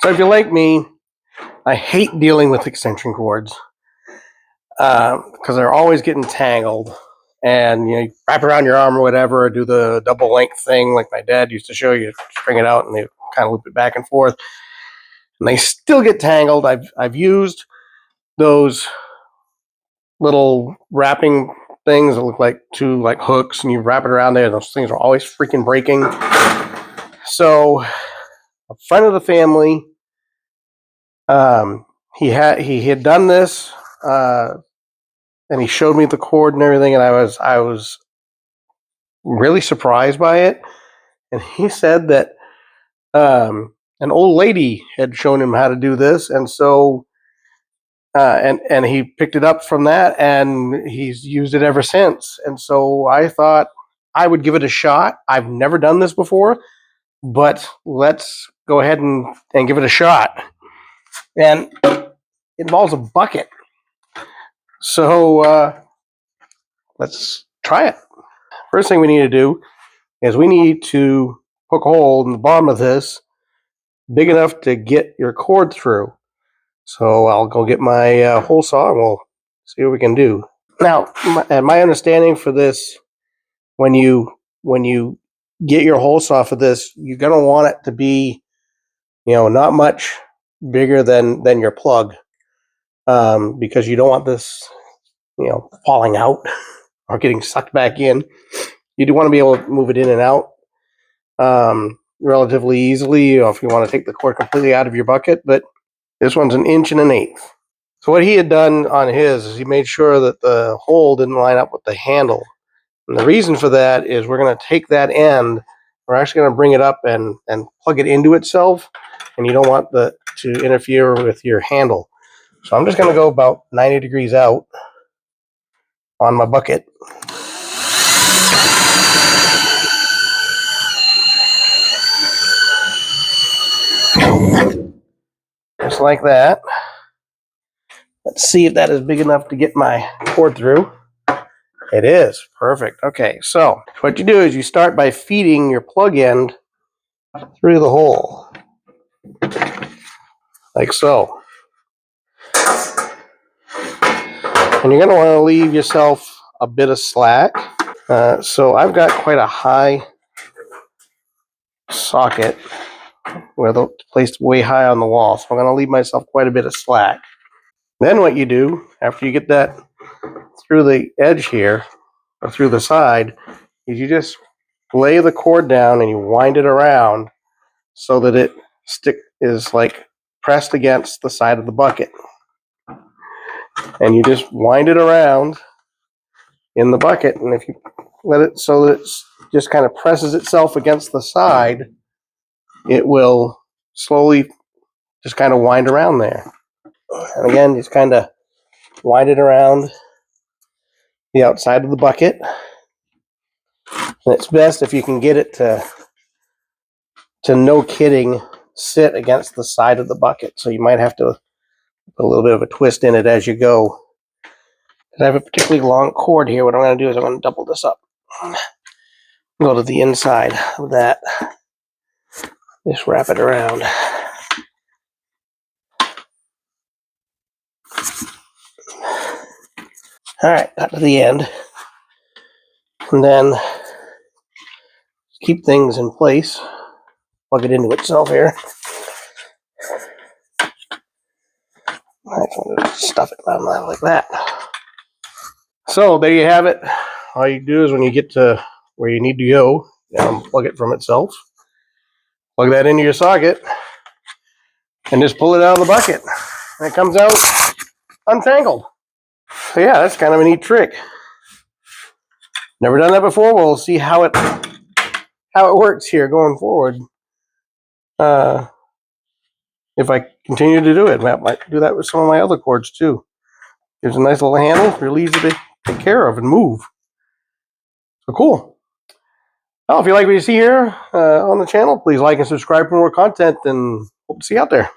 So if you're like me, I hate dealing with extension cords because they're always getting tangled. And you wrap it around your arm or whatever, or do the double length thing like my dad used to show you. String it out and they kind of loop it back and forth, and they still get tangled. I've used those little wrapping things that look like two hooks, and you wrap it around there. Those things are always freaking breaking. So a friend of the family, he had done this, and he showed me the cord and everything, and I was really surprised by it. And he said that an old lady had shown him how to do this, and so and he picked it up from that, and he's used it ever since. And so I thought I would give it a shot. I've never done this before, but let's go ahead and give it a shot. And it involves a bucket. So let's try it. First thing we need to do is we need to poke a hole in the bottom of this big enough to get your cord through. So I'll go get my hole saw and we'll see what we can do. Now, my understanding for this, when you get your hole saw for this, you're going to want it to be, not much bigger than your plug, because you don't want this, falling out or getting sucked back in. You do want to be able to move it in and out relatively easily, if you want to take the cord completely out of your bucket. But this one's 1 1/8 inches. So what he had done on his is he made sure that the hole didn't line up with the handle. And the reason for that is we're going to take that end, we're actually going to bring it up and plug it into itself, and you don't want to interfere with your handle. So I'm just going to go about 90 degrees out on my bucket. Just like that. Let's see if that is big enough to get my cord through. It is. Perfect. Okay, so what you do is you start by feeding your plug end through the hole, like so. And you're going to want to leave yourself a bit of slack. So I've got quite a high socket with it placed way high on the wall, so I'm going to leave myself quite a bit of slack. Then what you do, after you get that through the edge here, or through the side, is you just lay the cord down and you wind it around so that it is pressed against the side of the bucket. And you just wind it around in the bucket, and if you let it so that it just kind of presses itself against the side, it will slowly just kind of wind around there. And again, just kind of wind it around the outside of the bucket. And it's best if you can get it to no kidding sit against the side of the bucket. So you might have to put a little bit of a twist in it as you go. I have a particularly long cord here. What I'm going to do is I'm going to double this up. Go to the inside of that. Just wrap it around. Alright, got to the end. And then keep things in place. Plug it into itself here. Stuff it down like that. So there you have it. All you do is when you get to where you need to go, unplug it from itself. Plug that into your socket and just pull it out of the bucket. And it comes out untangled. So yeah, that's kind of a neat trick. Never done that before. We'll see how it works here going forward. If I continue to do it, I might do that with some of my other cords too. There's a nice little handle, really easy to take care of and move. So cool. Well, if you like what you see here on the channel, please like and subscribe for more content, and hope to see you out there.